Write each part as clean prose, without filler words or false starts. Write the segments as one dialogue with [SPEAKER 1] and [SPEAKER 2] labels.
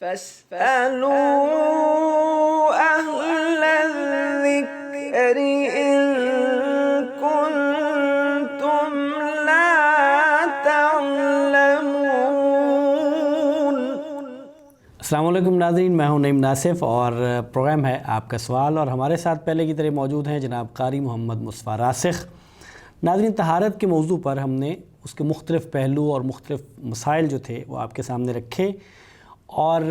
[SPEAKER 1] فاسألوا أهل الذكر إن كنتم لا تعلمون۔
[SPEAKER 2] السلام علیکم ناظرین، میں ہوں نعیم ناصف اور پروگرام ہے آپ کا سوال، اور ہمارے ساتھ پہلے کی طرح موجود ہیں جناب قاری محمد مصطفیٰ راسخ۔ ناظرین، طہارت کے موضوع پر ہم نے اس کے مختلف پہلو اور مختلف مسائل جو تھے وہ آپ کے سامنے رکھے، اور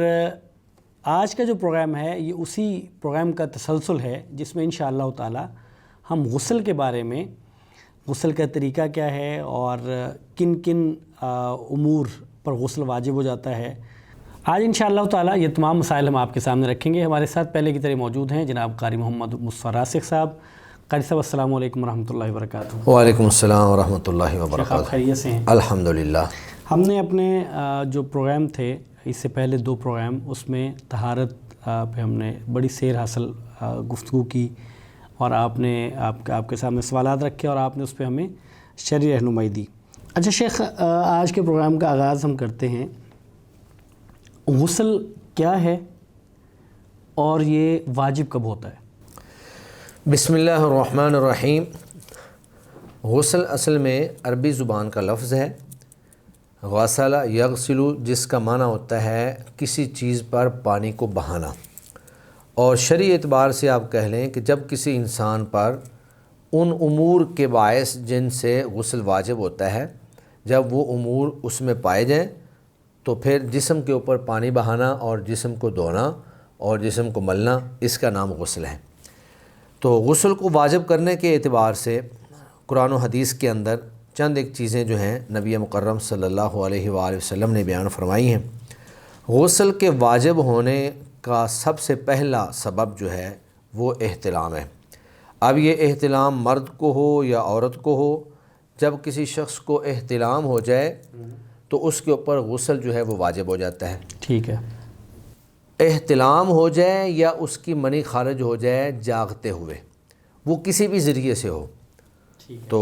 [SPEAKER 2] آج کا جو پروگرام ہے یہ اسی پروگرام کا تسلسل ہے جس میں انشاءاللہ تعالی ہم غسل کے بارے میں، غسل کا طریقہ کیا ہے اور کن کن امور پر غسل واجب ہو جاتا ہے، آج انشاءاللہ تعالی یہ تمام مسائل ہم آپ کے سامنے رکھیں گے۔ ہمارے ساتھ پہلے کی طرح موجود ہیں جناب قاری محمد مصطفیٰ راسخ صاحب۔ قاری صاحب السلام علیکم ورحمۃ اللہ وبرکاتہ۔
[SPEAKER 3] وعلیکم السلام ورحمۃ اللہ وبرکاتہ۔
[SPEAKER 2] آپ خیریت سے ہیں؟
[SPEAKER 3] الحمدللہ۔
[SPEAKER 2] ہم نے اپنے جو پروگرام تھے اس سے پہلے دو پروگرام، اس میں طہارت پہ ہم نے بڑی سیر حاصل گفتگو کی، اور آپ نے آپ کے سامنے سوالات رکھے اور آپ نے اس پہ ہمیں شرعی رہنمائی دی۔ اچھا شیخ، آج کے پروگرام کا آغاز ہم کرتے ہیں، غسل کیا ہے اور یہ واجب کب ہوتا ہے؟
[SPEAKER 3] بسم اللہ الرحمن الرحیم۔ غسل اصل میں عربی زبان کا لفظ ہے، غسل یغسل، جس کا معنی ہوتا ہے کسی چیز پر پانی کو بہانا، اور شرعی اعتبار سے آپ کہہ لیں کہ جب کسی انسان پر ان امور کے باعث جن سے غسل واجب ہوتا ہے، جب وہ امور اس میں پائے جائیں تو پھر جسم کے اوپر پانی بہانا اور جسم کو دھونا اور جسم کو ملنا، اس کا نام غسل ہے۔ تو غسل کو واجب کرنے کے اعتبار سے قرآن و حدیث کے اندر چند ایک چیزیں جو ہیں نبی مکرم صلی اللہ علیہ وآلہ وسلم نے بیان فرمائی ہیں۔ غسل کے واجب ہونے کا سب سے پہلا سبب جو ہے وہ احتلام ہے۔ اب یہ احتلام مرد کو ہو یا عورت کو ہو، جب کسی شخص کو احتلام ہو جائے تو اس کے اوپر غسل جو ہے وہ واجب ہو جاتا ہے۔
[SPEAKER 2] ٹھیک ہے۔
[SPEAKER 3] احتلام ہو جائے یا اس کی منی خارج ہو جائے جاگتے ہوئے، وہ کسی بھی ذریعے سے ہو، تو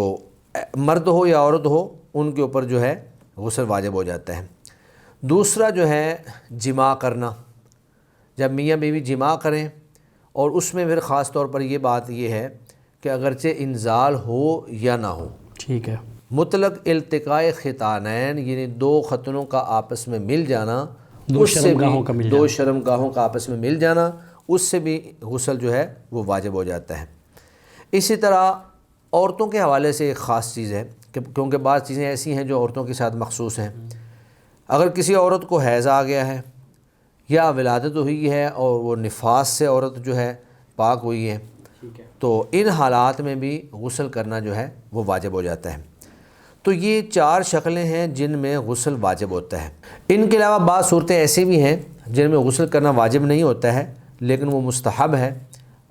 [SPEAKER 3] مرد ہو یا عورت ہو، ان کے اوپر جو ہے غسل واجب ہو جاتا ہے۔ دوسرا جو ہے جماع کرنا، جب میاں بیوی جماع کریں، اور اس میں پھر خاص طور پر یہ بات یہ ہے کہ اگرچہ انزال ہو یا نہ ہو،
[SPEAKER 2] ٹھیک ہے،
[SPEAKER 3] مطلق التقاء ختانین یعنی دو ختنوں کا آپس میں مل جانا،
[SPEAKER 2] دو شرمگاہوں
[SPEAKER 3] کا آپس میں مل جانا، اس سے بھی غسل جو ہے وہ واجب ہو جاتا ہے۔ اسی طرح عورتوں کے حوالے سے ایک خاص چیز ہے کہ کیونکہ بعض چیزیں ایسی ہیں جو عورتوں کے ساتھ مخصوص ہیں۔ اگر کسی عورت کو حیض آ گیا ہے یا ولادت ہوئی ہے اور وہ نفاس سے عورت جو ہے پاک ہوئی ہے، تو ان حالات میں بھی غسل کرنا جو ہے وہ واجب ہو جاتا ہے۔ تو یہ چار شکلیں ہیں جن میں غسل واجب ہوتا ہے۔ ان کے علاوہ بعض صورتیں ایسی بھی ہیں جن میں غسل کرنا واجب نہیں ہوتا ہے لیکن وہ مستحب ہے،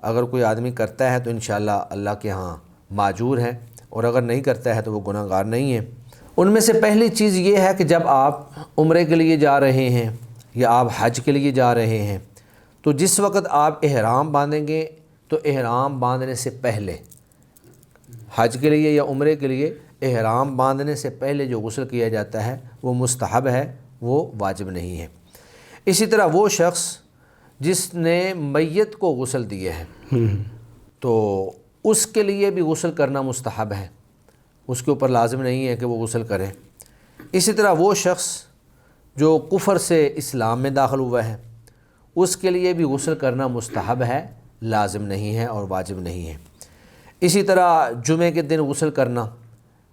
[SPEAKER 3] اگر کوئی آدمی کرتا ہے تو انشاءاللہ اللہ کے ہاں ماجور ہے، اور اگر نہیں کرتا ہے تو وہ گناہ گار نہیں ہے۔ ان میں سے پہلی چیز یہ ہے کہ جب آپ عمرے کے لیے جا رہے ہیں یا آپ حج کے لیے جا رہے ہیں، تو جس وقت آپ احرام باندھیں گے تو احرام باندھنے سے پہلے، حج کے لیے یا عمرے کے لیے احرام باندھنے سے پہلے جو غسل کیا جاتا ہے وہ مستحب ہے، وہ واجب نہیں ہے۔ اسی طرح وہ شخص جس نے میت کو غسل دیا ہے تو اس کے لیے بھی غسل کرنا مستحب ہے، اس کے اوپر لازم نہیں ہے کہ وہ غسل کرے۔ اسی طرح وہ شخص جو کفر سے اسلام میں داخل ہوا ہے، اس کے لیے بھی غسل کرنا مستحب ہے، لازم نہیں ہے اور واجب نہیں ہے۔ اسی طرح جمعے کے دن غسل کرنا،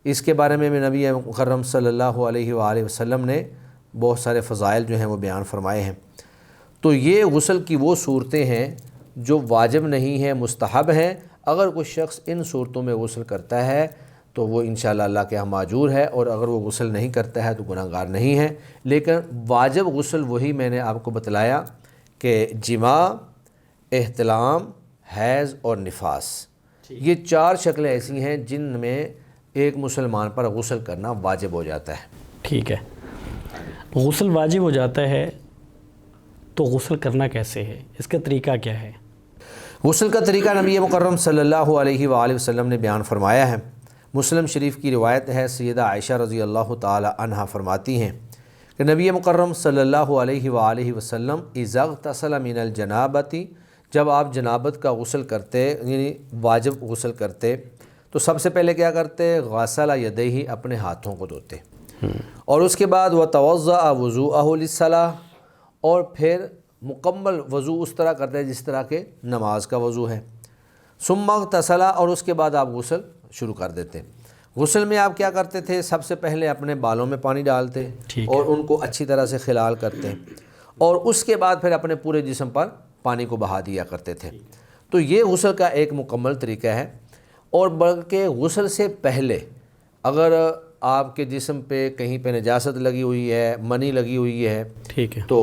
[SPEAKER 3] اس کے بارے میں نبی مکرم صلی اللہ علیہ وآلہ وسلم نے بہت سارے فضائل جو ہیں وہ بیان فرمائے ہیں۔ تو یہ غسل کی وہ صورتیں ہیں جو واجب نہیں ہیں، مستحب ہیں۔ اگر کوئی شخص ان صورتوں میں غسل کرتا ہے تو وہ انشاءاللہ اللہ کے ہاں ماجور ہے، اور اگر وہ غسل نہیں کرتا ہے تو گناہ گار نہیں ہے۔ لیکن واجب غسل وہی میں نے آپ کو بتلایا کہ جماع، احتلام، حیض اور نفاس، یہ چار شکلیں ایسی ہیں جن میں ایک مسلمان پر غسل کرنا واجب ہو جاتا ہے۔
[SPEAKER 2] ٹھیک ہے، غسل واجب ہو جاتا ہے تو غسل کرنا کیسے ہے، اس کا طریقہ کیا ہے؟
[SPEAKER 3] غسل کا طریقہ نبی مکرم صلی اللہ علیہ وآلہ وسلم نے بیان فرمایا ہے۔ مسلم شریف کی روایت ہے، سیدہ عائشہ رضی اللہ تعالی عنہا فرماتی ہیں کہ نبی مکرم صلی اللہ علیہ وآلہ وسلم اذا اغتسل من الجنابتی، جب آپ جنابت کا غسل کرتے یعنی واجب غسل کرتے تو سب سے پہلے کیا کرتے؟ غسل یدیہ، اپنے ہاتھوں کو دھوتے، اور اس کے بعد وتوضأ وضوءہ للصلاۃ، اور پھر مکمل وضو اس طرح کرتے ہیں جس طرح کہ نماز کا وضو ہے، ثم اغتسل، اور اس کے بعد آپ غسل شروع کر دیتے۔ غسل میں آپ کیا کرتے تھے؟ سب سے پہلے اپنے بالوں میں پانی ڈالتے اور ان کو اچھی طرح سے خلال کرتے، اور اس کے بعد پھر اپنے پورے جسم پر پانی کو بہا دیا کرتے تھے۔ تو یہ غسل کا ایک مکمل طریقہ ہے۔ اور بلکہ غسل سے پہلے اگر آپ کے جسم پہ کہیں پہ نجاست لگی ہوئی ہے، منی لگی ہوئی ہے،
[SPEAKER 2] ٹھیک ہے،
[SPEAKER 3] تو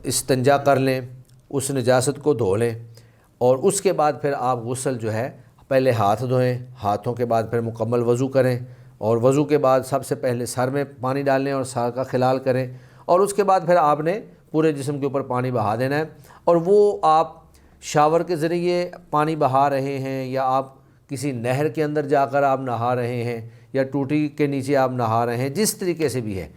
[SPEAKER 3] استنجا کر لیں، اس نجاست کو دھو لیں، اور اس کے بعد پھر آپ غسل جو ہے پہلے ہاتھ دھوئیں، ہاتھوں کے بعد پھر مکمل وضو کریں، اور وضو کے بعد سب سے پہلے سر میں پانی ڈالیں اور سر کا خلال کریں، اور اس کے بعد پھر آپ نے پورے جسم کے اوپر پانی بہا دینا ہے۔ اور وہ آپ شاور کے ذریعے پانی بہا رہے ہیں، یا آپ کسی نہر کے اندر جا کر آپ نہا رہے ہیں، یا ٹوٹی کے نیچے آپ نہا رہے ہیں، جس طریقے سے بھی ہے،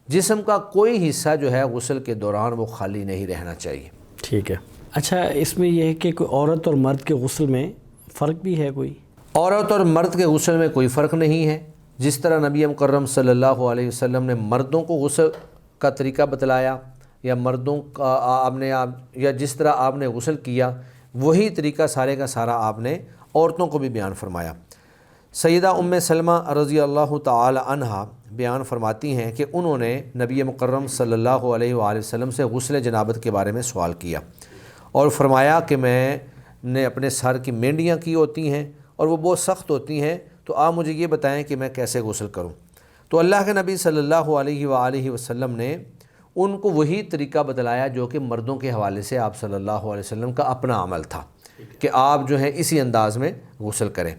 [SPEAKER 3] جسم کا کوئی حصہ جو ہے غسل کے دوران وہ خالی نہیں رہنا چاہیے۔
[SPEAKER 2] ٹھیک ہے۔ اچھا، اس میں یہ ہے کہ کوئی عورت اور مرد کے غسل میں فرق بھی ہے کوئی؟
[SPEAKER 3] عورت اور مرد کے غسل میں کوئی فرق نہیں ہے۔ جس طرح نبی مکرم صلی اللہ علیہ وسلم نے مردوں کو غسل کا طریقہ بتلایا، یا مردوں کا یا جس طرح آپ نے غسل کیا، وہی طریقہ سارے کا سارا آپ نے عورتوں کو بھی بیان فرمایا۔ سیدہ ام سلمہ رضی اللہ تعالی عنہا بیان فرماتی ہیں کہ انہوں نے نبی مکرم صلی اللہ علیہ وآلہ وسلم سے غسل جنابت کے بارے میں سوال کیا، اور فرمایا کہ میں نے اپنے سر کی مینڈیاں کی ہوتی ہیں اور وہ بہت سخت ہوتی ہیں، تو آپ مجھے یہ بتائیں کہ میں کیسے غسل کروں۔ تو اللہ کے نبی صلی اللہ علیہ وآلہ وسلم نے ان کو وہی طریقہ بتلایا جو کہ مردوں کے حوالے سے آپ صلی اللہ علیہ وسلم کا اپنا عمل تھا، کہ آپ جو ہے اسی انداز میں غسل کریں۔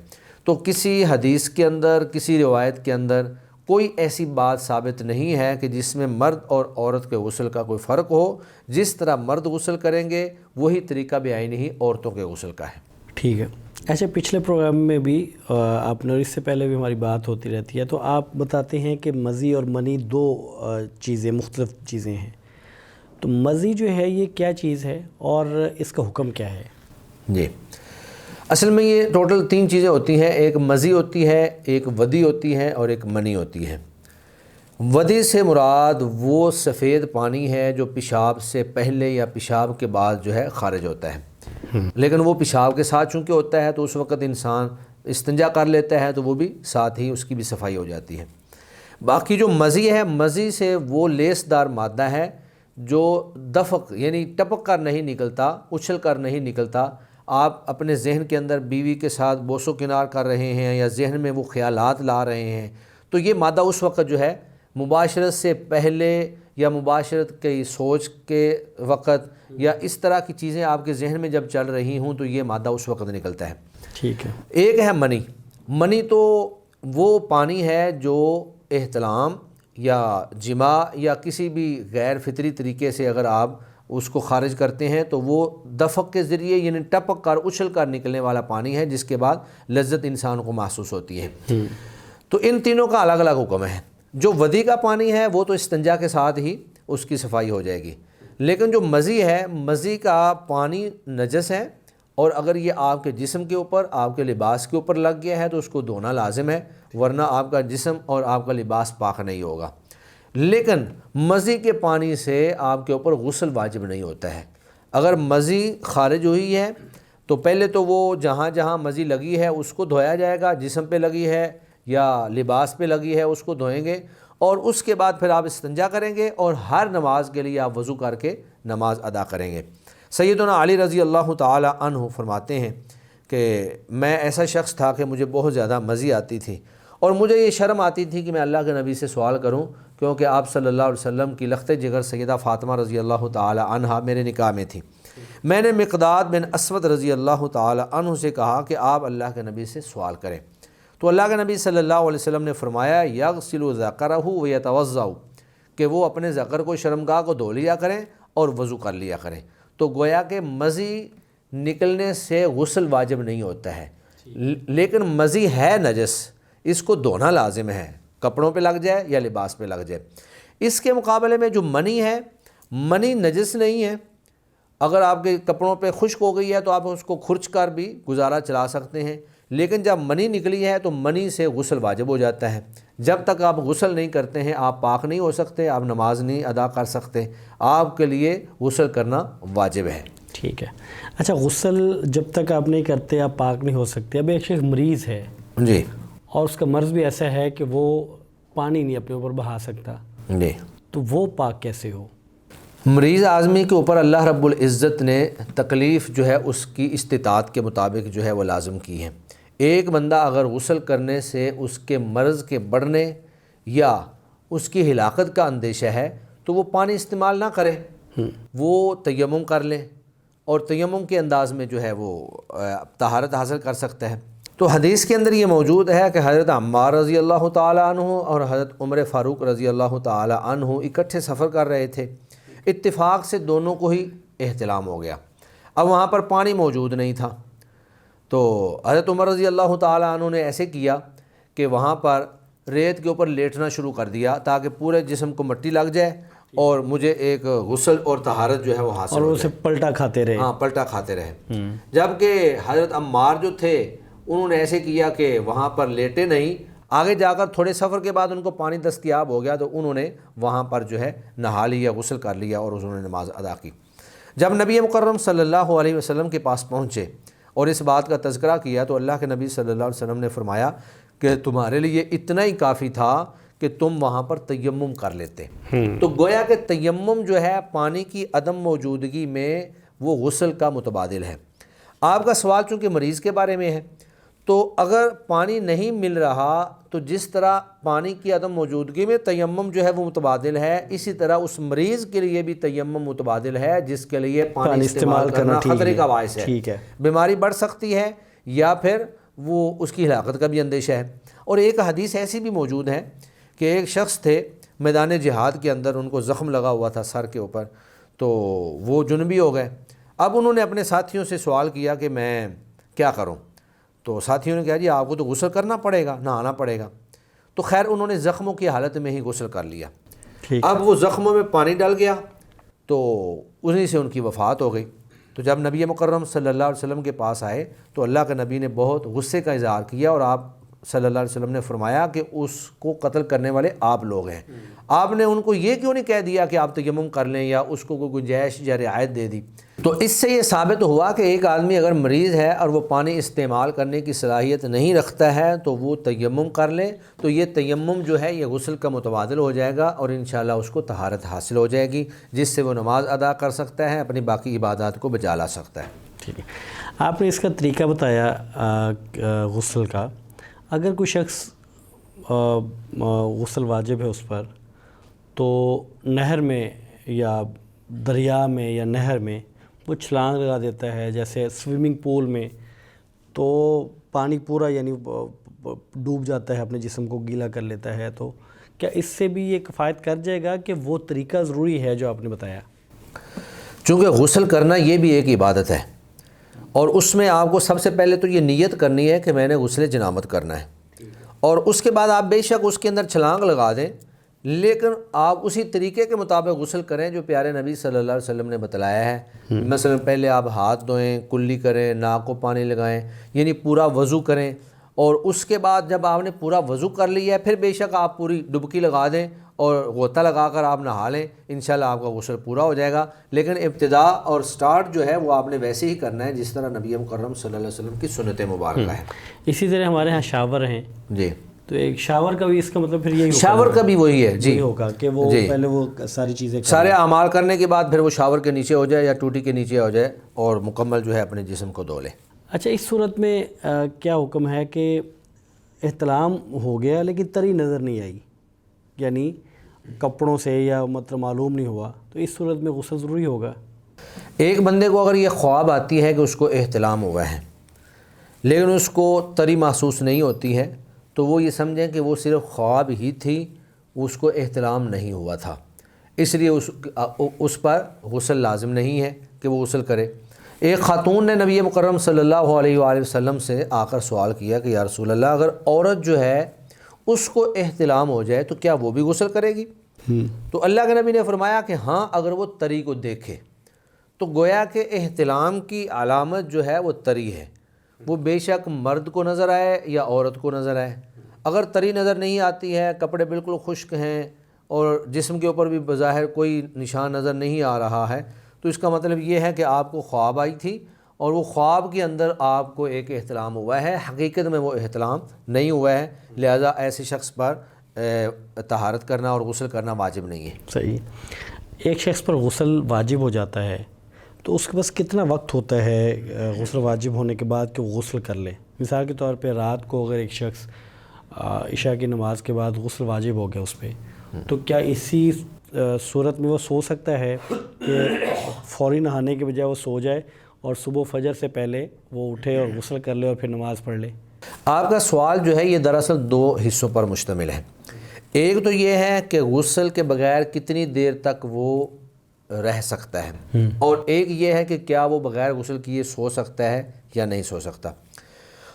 [SPEAKER 3] تو کسی حدیث کے اندر، کسی روایت کے اندر کوئی ایسی بات ثابت نہیں ہے کہ جس میں مرد اور عورت کے غسل کا کوئی فرق ہو۔ جس طرح مرد غسل کریں گے وہی طریقہ بھی آئی نہیں عورتوں کے غسل کا ہے۔
[SPEAKER 2] ٹھیک ہے۔ ایسے پچھلے پروگرام میں بھی آپ نے، اس سے پہلے بھی ہماری بات ہوتی رہتی ہے، تو آپ بتاتے ہیں کہ مزی اور منی دو چیزیں، مختلف چیزیں ہیں۔ تو مزی جو ہے یہ کیا چیز ہے اور اس کا حکم کیا ہے؟
[SPEAKER 3] جی، اصل میں یہ ٹوٹل 3 چیزیں ہوتی ہیں۔ ایک مزی ہوتی ہے، ایک ودی ہوتی ہے، اور ایک منی ہوتی ہے۔ ودی سے مراد وہ سفید پانی ہے جو پیشاب سے پہلے یا پیشاب کے بعد جو ہے خارج ہوتا ہے، لیکن وہ پیشاب کے ساتھ چونکہ ہوتا ہے تو اس وقت انسان استنجا کر لیتا ہے تو وہ بھی ساتھ ہی اس کی بھی صفائی ہو جاتی ہے۔ باقی جو مزی ہے، مزی سے وہ لیس دار مادہ ہے جو دفق یعنی ٹپک کر نہیں نکلتا، اچھل کر نہیں نکلتا۔ آپ اپنے ذہن کے اندر بیوی کے ساتھ بوس و کنار کر رہے ہیں، یا ذہن میں وہ خیالات لا رہے ہیں، تو یہ مادہ اس وقت جو ہے مباشرت سے پہلے یا مباشرت کی سوچ کے وقت یا اس طرح کی چیزیں آپ کے ذہن میں جب چل رہی ہوں تو یہ مادہ اس وقت نکلتا ہے۔
[SPEAKER 2] ٹھیک ہے۔
[SPEAKER 3] ایک ہے منی۔ منی تو وہ پانی ہے جو احتلام یا جماع یا کسی بھی غیر فطری طریقے سے اگر آپ اس کو خارج کرتے ہیں تو وہ دفق کے ذریعے یعنی ٹپک کر اچھل کر نکلنے والا پانی ہے، جس کے بعد لذت انسان کو محسوس ہوتی ہے۔ تو ان تینوں کا الگ الگ حکم ہے۔ جو ودی کا پانی ہے وہ تو استنجا کے ساتھ ہی اس کی صفائی ہو جائے گی، لیکن جو مزی ہے، مزی کا پانی نجس ہے، اور اگر یہ آپ کے جسم کے اوپر، آپ کے لباس کے اوپر لگ گیا ہے تو اس کو دھونا لازم ہے، ورنہ آپ کا جسم اور آپ کا لباس پاک نہیں ہوگا۔ لیکن مزی کے پانی سے آپ کے اوپر غسل واجب نہیں ہوتا ہے۔ اگر مزی خارج ہوئی ہے تو پہلے تو وہ جہاں جہاں مزی لگی ہے اس کو دھویا جائے گا، جسم پہ لگی ہے یا لباس پہ لگی ہے اس کو دھوئیں گے، اور اس کے بعد پھر آپ استنجا کریں گے، اور ہر نماز کے لیے آپ وضو کر کے نماز ادا کریں گے۔ سیدنا علی رضی اللہ تعالی عنہ فرماتے ہیں کہ میں ایسا شخص تھا کہ مجھے بہت زیادہ مزی آتی تھی، اور مجھے یہ شرم آتی تھی کہ میں اللہ کے نبی سے سوال کروں، کیونکہ آپ صلی اللہ علیہ وسلم کی لخت جگر سیدہ فاطمہ رضی اللہ تعالی عنہا میرے نکاح میں تھی۔ میں نے مقداد بن اسود رضی اللہ تعالی عنہ سے کہا کہ آپ اللہ کے نبی سے سوال کریں، تو اللہ کے نبی صلی اللہ علیہ وسلم نے فرمایا یغسل ذکرہ ویتوضأ، کہ وہ اپنے ذکر کو، شرمگاہ کو دھو لیا کریں اور وضو کر لیا کریں۔ تو گویا کہ مزی نکلنے سے غسل واجب نہیں ہوتا ہے، لیکن مزی ہے نجس، اس کو دھونا لازم ہے، کپڑوں پہ لگ جائے یا لباس پہ لگ جائے۔ اس کے مقابلے میں جو منی ہے، منی نجس نہیں ہے، اگر آپ کے کپڑوں پہ خشک ہو گئی ہے تو آپ اس کو کھرچ کر بھی گزارا چلا سکتے ہیں، لیکن جب منی نکلی ہے تو منی سے غسل واجب ہو جاتا ہے۔ جب تک آپ غسل نہیں کرتے ہیں آپ پاک نہیں ہو سکتے، آپ نماز نہیں ادا کر سکتے، آپ کے لیے غسل کرنا واجب ہے۔
[SPEAKER 2] ٹھیک ہے، اچھا غسل جب تک آپ نہیں کرتے آپ پاک نہیں ہو سکتے۔ اب ایک شخص مریض ہے
[SPEAKER 3] جی
[SPEAKER 2] اور اس کا مرض بھی ایسا ہے کہ وہ پانی نہیں اپنے اوپر بہا سکتا،
[SPEAKER 3] جی،
[SPEAKER 2] تو وہ پاک کیسے ہو؟
[SPEAKER 3] مریض آدمی کے اوپر اللہ رب العزت نے تکلیف جو ہے اس کی استطاعت کے مطابق جو ہے وہ لازم کی ہے۔ ایک بندہ اگر غسل کرنے سے اس کے مرض کے بڑھنے یا اس کی ہلاکت کا اندیشہ ہے تو وہ پانی استعمال نہ کرے، وہ تیمم کر لے اور تیمم کے انداز میں جو ہے وہ طہارت حاصل کر سکتا ہے۔ تو حدیث کے اندر یہ موجود ہے کہ حضرت عمار رضی اللہ تعالیٰ عنہ اور حضرت عمر فاروق رضی اللہ تعالیٰ عنہ اکٹھے سفر کر رہے تھے، اتفاق سے دونوں کو ہی احتلام ہو گیا۔ اب وہاں پر پانی موجود نہیں تھا، تو حضرت عمر رضی اللہ تعالیٰ عنہ نے ایسے کیا کہ وہاں پر ریت کے اوپر لیٹنا شروع کر دیا تاکہ پورے جسم کو مٹی لگ جائے اور مجھے ایک غسل اور طہارت جو ہے وہ حاصل ہو
[SPEAKER 2] اور
[SPEAKER 3] جائے۔
[SPEAKER 2] اسے پلٹا کھاتے رہے۔
[SPEAKER 3] ہاں، پلٹا کھاتے رہے۔ جبکہ حضرت عمار جو تھے انہوں نے ایسے کیا کہ وہاں پر لیٹے نہیں، آگے جا کر تھوڑے سفر کے بعد ان کو پانی دستیاب ہو گیا تو انہوں نے وہاں پر جو ہے نہا لیا، غسل کر لیا اور انہوں نے نماز ادا کی۔ جب نبی مکرم صلی اللہ علیہ وسلم کے پاس پہنچے اور اس بات کا تذکرہ کیا تو اللہ کے نبی صلی اللہ علیہ وسلم نے فرمایا کہ تمہارے لیے اتنا ہی کافی تھا کہ تم وہاں پر تیمم کر لیتے۔ تو گویا کہ تیمم جو ہے پانی کی عدم موجودگی میں وہ غسل کا متبادل ہے۔ آپ کا سوال چونکہ مریض کے بارے میں ہے، تو اگر پانی نہیں مل رہا تو جس طرح پانی کی عدم موجودگی میں تیمم جو ہے وہ متبادل ہے، اسی طرح اس مریض کے لیے بھی تیمم متبادل ہے جس کے لیے پانی استعمال کرنا خطرے کا باعث ہے۔ بیماری بڑھ سکتی ہے یا پھر وہ اس کی ہلاکت کا بھی اندیشہ ہے۔ اور ایک حدیث ایسی بھی موجود ہے کہ ایک شخص تھے میدان جہاد کے اندر، ان کو زخم لگا ہوا تھا سر کے اوپر، تو وہ جنبی ہو گئے۔ اب انہوں نے اپنے ساتھیوں سے سوال کیا کہ میں کیا کروں؟ تو ساتھیوں نے کہا جی آپ کو تو غسل کرنا پڑے گا، نہانا پڑے گا۔ تو خیر انہوں نے زخموں کی حالت میں ہی غسل کر لیا۔ اب وہ زخموں میں پانی ڈل گیا تو انہی سے ان کی وفات ہو گئی۔ تو جب نبی مکرم صلی اللہ علیہ وسلم کے پاس آئے تو اللہ کے نبی نے بہت غصے کا اظہار کیا اور آپ صلی اللہ علیہ وسلم نے فرمایا کہ اس کو قتل کرنے والے آپ لوگ ہیں۔ آپ نے ان کو یہ کیوں نہیں کہہ دیا کہ آپ تیمم کر لیں یا اس کو کوئی گنجائش یا رعایت دے دی؟ تو اس سے یہ ثابت ہوا کہ ایک آدمی اگر مریض ہے اور وہ پانی استعمال کرنے کی صلاحیت نہیں رکھتا ہے تو وہ تیمم کر لے، تو یہ تیمم جو ہے یہ غسل کا متبادل ہو جائے گا اور انشاءاللہ اس کو طہارت حاصل ہو جائے گی، جس سے وہ نماز ادا کر سکتا ہے، اپنی باقی عبادات کو بجا لا سکتا ہے۔
[SPEAKER 2] ٹھیک ہے، آپ نے اس کا طریقہ بتایا غسل کا۔ اگر کوئی شخص غسل واجب ہے اس پر تو نہر میں یا دریا میں یا نہر میں وہ چھلانگ لگا دیتا ہے، جیسے سوئمنگ پول میں، تو پانی پورا یعنی ڈوب جاتا ہے، اپنے جسم کو گیلا کر لیتا ہے، تو کیا اس سے بھی یہ کفایت کر جائے گا کہ وہ طریقہ ضروری ہے جو آپ نے بتایا؟
[SPEAKER 3] چونکہ غسل کرنا یہ بھی ایک عبادت ہے اور اس میں آپ کو سب سے پہلے تو یہ نیت کرنی ہے کہ میں نے غسل جنابت کرنا ہے، اور اس کے بعد آپ بے شک اس کے اندر چھلانگ لگا دیں، لیکن آپ اسی طریقے کے مطابق غسل کریں جو پیارے نبی صلی اللہ علیہ وسلم نے بتلایا ہے۔ مثلا پہلے آپ ہاتھ دھوئیں، کلی کریں، ناک کو پانی لگائیں، یعنی پورا وضو کریں، اور اس کے بعد جب آپ نے پورا وضو کر لیا ہے پھر بے شک آپ پوری ڈبکی لگا دیں اور غوطہ لگا کر آپ نہا لیں، انشاءاللہ آپ کا غسل پورا ہو جائے گا۔ لیکن ابتدا اور سٹارٹ جو ہے وہ آپ نے ویسے ہی کرنا ہے جس طرح نبی مکرم صلی اللہ علیہ وسلم کی سنت مبارکہ ہے۔
[SPEAKER 2] اسی طرح ہمارے ہاں شاور ہیں
[SPEAKER 3] جی،
[SPEAKER 2] تو ایک شاور کا بھی اس کا مطلب پھر یہی
[SPEAKER 3] شاور کا بھی وہی ہے جی،
[SPEAKER 2] ہوگا کہ وہ پہلے وہ ساری چیزیں
[SPEAKER 3] سارے اعمال کرنے کے بعد پھر وہ شاور کے نیچے ہو جائے یا ٹوٹی کے نیچے ہو جائے اور مکمل جو ہے اپنے جسم کو دھو لے۔
[SPEAKER 2] اچھا، اس صورت میں کیا حکم ہے کہ احتلام ہو گیا لیکن تری نظر نہیں آئی، یعنی کپڑوں سے یا مطلب معلوم نہیں ہوا، تو اس صورت میں غسل ضروری ہوگا؟
[SPEAKER 3] ایک بندے کو اگر یہ خواب آتی ہے کہ اس کو احتلام ہوا ہے لیکن اس کو تری محسوس نہیں ہوتی ہے تو وہ یہ سمجھیں کہ وہ صرف خواب ہی تھی، اس کو احتلام نہیں ہوا تھا، اس لیے اس پر غسل لازم نہیں ہے کہ وہ غسل کرے۔ ایک خاتون نے نبی مکرم صلی اللہ علیہ وآلہ وسلم سے آ کر سوال کیا کہ یا رسول اللہ، اگر عورت جو ہے اس کو احتلام ہو جائے تو کیا وہ بھی غسل کرے گی؟ تو اللہ کے نبی نے فرمایا کہ ہاں اگر وہ تری کو دیکھے تو گویا کہ احتلام کی علامت جو ہے وہ تری ہے، وہ بے شک مرد کو نظر آئے یا عورت کو نظر آئے۔ اگر تری نظر نہیں آتی ہے، کپڑے بالکل خشک ہیں اور جسم کے اوپر بھی بظاہر کوئی نشان نظر نہیں آ رہا ہے، تو اس کا مطلب یہ ہے کہ آپ کو خواب آئی تھی اور وہ خواب کے اندر آپ کو ایک احتلام ہوا ہے، حقیقت میں وہ احتلام نہیں ہوا ہے، لہذا ایسے شخص پر طہارت کرنا اور غسل کرنا واجب نہیں ہے۔
[SPEAKER 2] صحیح۔ ایک شخص پر غسل واجب ہو جاتا ہے تو اس کے پاس کتنا وقت ہوتا ہے غسل واجب ہونے کے بعد کہ وہ غسل کر لے؟ مثال کے طور پہ رات کو اگر ایک شخص عشاء کی نماز کے بعد غسل واجب ہو گیا اس پہ، تو کیا اسی صورت میں وہ سو سکتا ہے کہ فوری نہانے کے بجائے وہ سو جائے اور صبح فجر سے پہلے وہ اٹھے اور غسل کر لے اور پھر نماز پڑھ لے؟
[SPEAKER 3] آپ کا سوال جو ہے یہ دراصل دو حصوں پر مشتمل ہے۔ ایک تو یہ ہے کہ غسل کے بغیر کتنی دیر تک وہ رہ سکتا ہے، اور ایک یہ ہے کہ کیا وہ بغیر غسل کیے سو سکتا ہے یا نہیں سو سکتا۔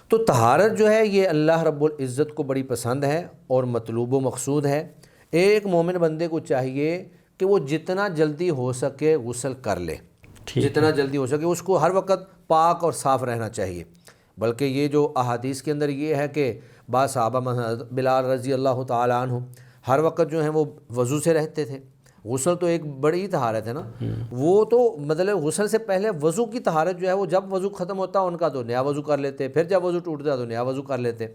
[SPEAKER 3] تو طہارت جو ہے یہ اللہ رب العزت کو بڑی پسند ہے اور مطلوب و مقصود ہے۔ ایک مومن بندے کو چاہیے کہ وہ جتنا جلدی ہو سکے غسل کر لے، جتنا جلدی ہو سکے اس کو ہر وقت پاک اور صاف رہنا چاہیے۔ بلکہ یہ جو احادیث کے اندر یہ ہے کہ بعض صحابہ مثلا بلال رضی اللہ تعالیٰ عنہ ہر وقت جو ہیں وہ وضو سے رہتے تھے۔ غسل تو ایک بڑی طہارت ہے نا، وہ تو مطلب غسل سے پہلے وضو کی طہارت جو ہے وہ جب وضو ختم ہوتا ان کا تو نیا وضو کر لیتے، پھر جب وضو ٹوٹتا تو نیا وضو کر لیتے۔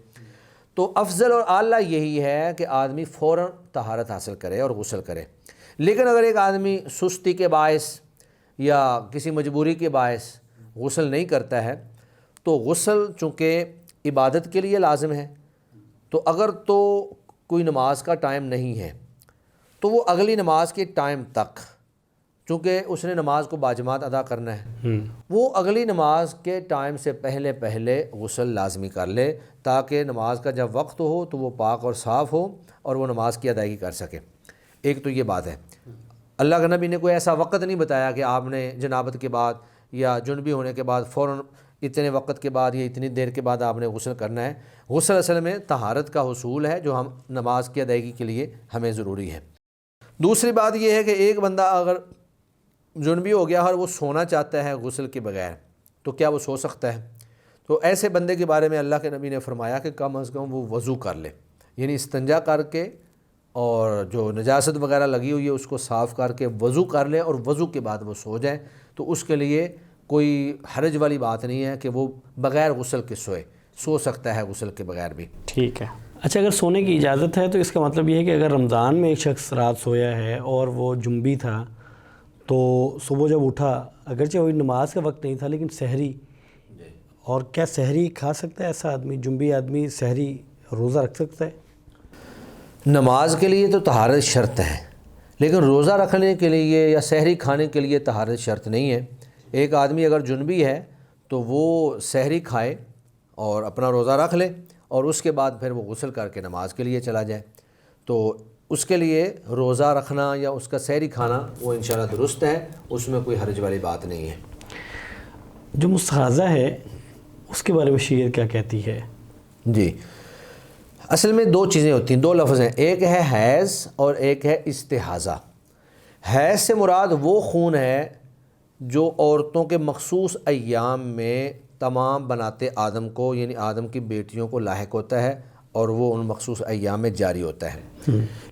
[SPEAKER 3] تو افضل اور اعلیٰ یہی ہے کہ آدمی فوراً طہارت حاصل کرے اور غسل کرے۔ لیکن اگر ایک آدمی سستی کے باعث یا کسی مجبوری کے باعث غسل نہیں کرتا ہے تو غسل چونکہ عبادت کے لیے لازم ہے، تو اگر تو کوئی نماز کا ٹائم نہیں ہے تو وہ اگلی نماز کے ٹائم تک، چونکہ اس نے نماز کو باجماعت ادا کرنا ہے، وہ اگلی نماز کے ٹائم سے پہلے غسل لازمی کر لے تاکہ نماز کا جب وقت ہو تو وہ پاک اور صاف ہو اور وہ نماز کی ادائیگی کر سکے۔ ایک تو یہ بات ہے۔ اللہ کے نبی نے کوئی ایسا وقت نہیں بتایا کہ آپ نے جنابت کے بعد یا جنبی ہونے کے بعد فوراً اتنے وقت کے بعد یا اتنی دیر کے بعد آپ نے غسل کرنا ہے۔ غسل اصل میں طہارت کا حصول ہے جو ہم نماز کی ادائیگی کے لیے ہمیں ضروری ہے۔ دوسری بات یہ ہے کہ ایک بندہ اگر جنبی ہو گیا اور وہ سونا چاہتا ہے غسل کے بغیر تو کیا وہ سو سکتا ہے؟ تو ایسے بندے کے بارے میں اللہ کے نبی نے فرمایا کہ کم از کم وہ وضو کر لے، یعنی استنجا کر کے اور جو نجاست وغیرہ لگی ہوئی ہے اس کو صاف کر کے وضو کر لے اور وضو کے بعد وہ سو جائے، تو اس کے لیے کوئی حرج والی بات نہیں ہے کہ وہ بغیر غسل کے سو سکتا ہے غسل کے بغیر بھی۔
[SPEAKER 2] ٹھیک ہے۔ اچھا، اگر سونے کی اجازت ہے تو اس کا مطلب یہ ہے کہ اگر رمضان میں ایک شخص رات سویا ہے اور وہ جنبی تھا تو صبح جب اٹھا، اگرچہ وہی نماز کا وقت نہیں تھا لیکن سحری، اور کیا سحری کھا سکتا ہے ایسا آدمی؟ جنبی آدمی سحری روزہ رکھ سکتا ہے؟
[SPEAKER 3] نماز کے لیے تو طہارت شرط ہے، لیکن روزہ رکھنے کے لیے یا سحری کھانے کے لیے طہارت شرط نہیں ہے۔ ایک آدمی اگر جنبی ہے تو وہ سحری کھائے اور اپنا روزہ رکھ لے اور اس کے بعد پھر وہ غسل کر کے نماز کے لیے چلا جائے، تو اس کے لیے روزہ رکھنا یا اس کا سحری کھانا وہ انشاءاللہ درست ہے، اس میں کوئی حرج والی بات نہیں ہے۔
[SPEAKER 2] جو مستحاضہ ہے اس کے بارے میں شریعت کیا کہتی ہے؟
[SPEAKER 3] جی، اصل میں دو چیزیں ہوتی ہیں، دو لفظ ہیں، ایک ہے حیض اور ایک ہے استحاضہ۔ حیض سے مراد وہ خون ہے جو عورتوں کے مخصوص ایام میں تمام بناتے آدم کو یعنی آدم کی بیٹیوں کو لاحق ہوتا ہے اور وہ ان مخصوص ایام میں جاری ہوتا ہے۔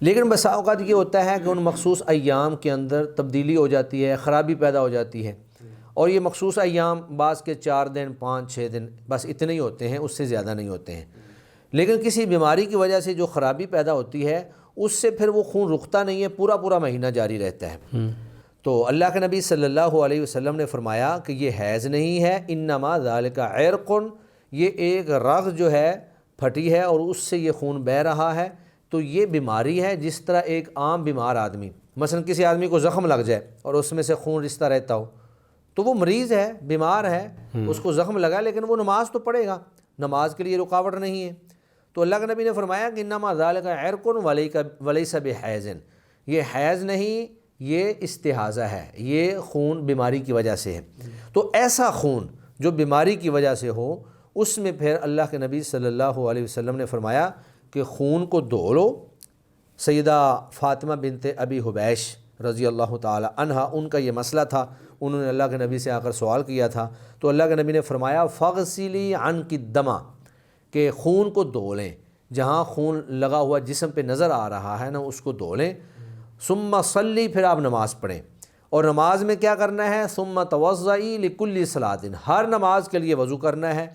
[SPEAKER 3] لیکن بسا اوقات یہ ہوتا ہے کہ ان مخصوص ایام کے اندر تبدیلی ہو جاتی ہے، خرابی پیدا ہو جاتی ہے، اور یہ مخصوص ایام بعض کے 4 دن 5-6 دن بس اتنے ہی ہوتے ہیں، اس سے زیادہ نہیں ہوتے ہیں۔ لیکن کسی بیماری کی وجہ سے جو خرابی پیدا ہوتی ہے اس سے پھر وہ خون رکتا نہیں ہے، پورا مہینہ جاری رہتا ہے۔ تو اللہ کے نبی صلی اللہ علیہ وسلم نے فرمایا کہ یہ حیض نہیں ہے، انما ذالک عرق، یہ ایک رگ جو ہے پھٹی ہے اور اس سے یہ خون بہہ رہا ہے، تو یہ بیماری ہے جس طرح ایک عام بیمار آدمی، مثلا کسی آدمی کو زخم لگ جائے اور اس میں سے خون رستا رہتا ہو تو وہ مریض ہے، بیمار ہے، اس کو زخم لگا لیکن وہ نماز تو پڑھے گا، نماز کے لیے رکاوٹ نہیں ہے۔ تو اللہ کے نبی نے فرمایا کہ انما ذالک عرق ولیس بحیض، یہ حیض نہیں، یہ استحاضہ ہے، یہ خون بیماری کی وجہ سے ہے۔ تو ایسا خون جو بیماری کی وجہ سے ہو اس میں پھر اللہ کے نبی صلی اللہ علیہ وسلم نے فرمایا کہ خون کو دھو لو، سیدہ فاطمہ بنت ابی حبیش رضی اللہ تعالی عنہا، ان کا یہ مسئلہ تھا، انہوں نے اللہ کے نبی سے آ کر سوال کیا تھا، تو اللہ کے نبی نے فرمایا فغسلی عنک الدم، کہ خون کو دھو لیں، جہاں خون لگا ہوا جسم پہ نظر آ رہا ہے نا اس کو دھو لیں، ثم صلی، پھر آپ نماز پڑھیں، اور نماز میں کیا کرنا ہے، ثم توضئی لکل صلاۃ، ہر نماز کے لیے وضو کرنا ہے۔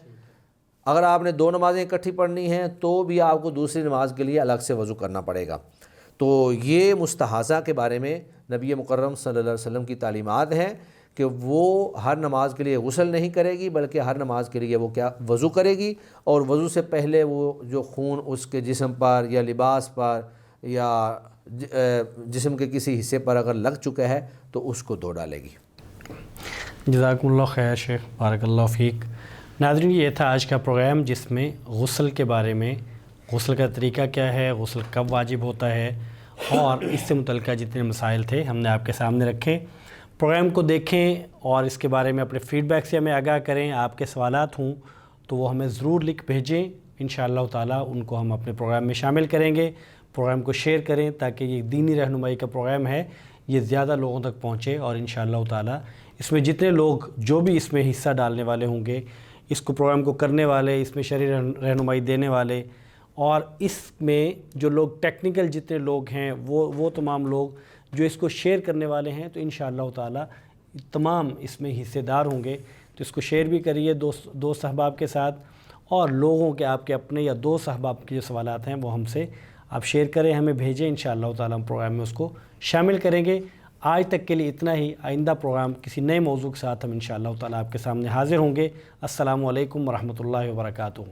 [SPEAKER 3] اگر آپ نے 2 نمازیں اکٹھی پڑھنی ہیں تو بھی آپ کو دوسری نماز کے لیے الگ سے وضو کرنا پڑے گا۔ تو یہ مستحاضہ کے بارے میں نبی مکرم صلی اللہ علیہ وسلم کی تعلیمات ہیں کہ وہ ہر نماز کے لیے غسل نہیں کرے گی، بلکہ ہر نماز کے لیے وہ کیا، وضو کرے گی، اور وضو سے پہلے وہ جو خون اس کے جسم پر یا لباس پر یا جسم کے کسی حصے پر اگر لگ چکا ہے تو اس کو دھو ڈالے گی۔
[SPEAKER 2] جزاکم اللہ خیر شیخ، بارک اللہ فیک۔ ناظرین، یہ تھا آج کا پروگرام جس میں غسل کے بارے میں، غسل کا طریقہ کیا ہے، غسل کب واجب ہوتا ہے، اور اس سے متعلقہ جتنے مسائل تھے ہم نے آپ کے سامنے رکھے۔ پروگرام کو دیکھیں اور اس کے بارے میں اپنے فیڈ بیک سے ہمیں آگاہ کریں۔ آپ کے سوالات ہوں تو وہ ہمیں ضرور لکھ بھیجیں، انشاءاللہ تعالیٰ ان کو ہم اپنے پروگرام میں شامل کریں گے۔ پروگرام کو شیئر کریں تاکہ یہ دینی رہنمائی کا پروگرام ہے یہ زیادہ لوگوں تک پہنچے، اور انشاءاللہ تعالیٰ اس میں جتنے لوگ جو بھی اس میں حصہ ڈالنے والے ہوں گے، اس کو پروگرام کو کرنے والے، اس میں شرعی رہنمائی دینے والے، اور اس میں جو لوگ ٹیکنیکل جتنے لوگ ہیں وہ تمام لوگ جو اس کو شیئر کرنے والے ہیں، تو انشاءاللہ تعالیٰ تمام اس میں حصے دار ہوں گے۔ تو اس کو شیئر بھی کریے دوست احباب کے ساتھ، اور لوگوں کے آپ کے اپنے یا دوست احباب کے جو سوالات ہیں وہ ہم سے آپ شیئر کریں، ہمیں بھیجیں، انشاءاللہ تعالیٰ ہم پروگرام میں اس کو شامل کریں گے۔ آج تک کے لیے اتنا ہی، آئندہ پروگرام کسی نئے موضوع کے ساتھ ہم انشاءاللہ تعالیٰ آپ کے سامنے حاضر ہوں گے۔ السلام علیکم ورحمۃ اللہ وبرکاتہ۔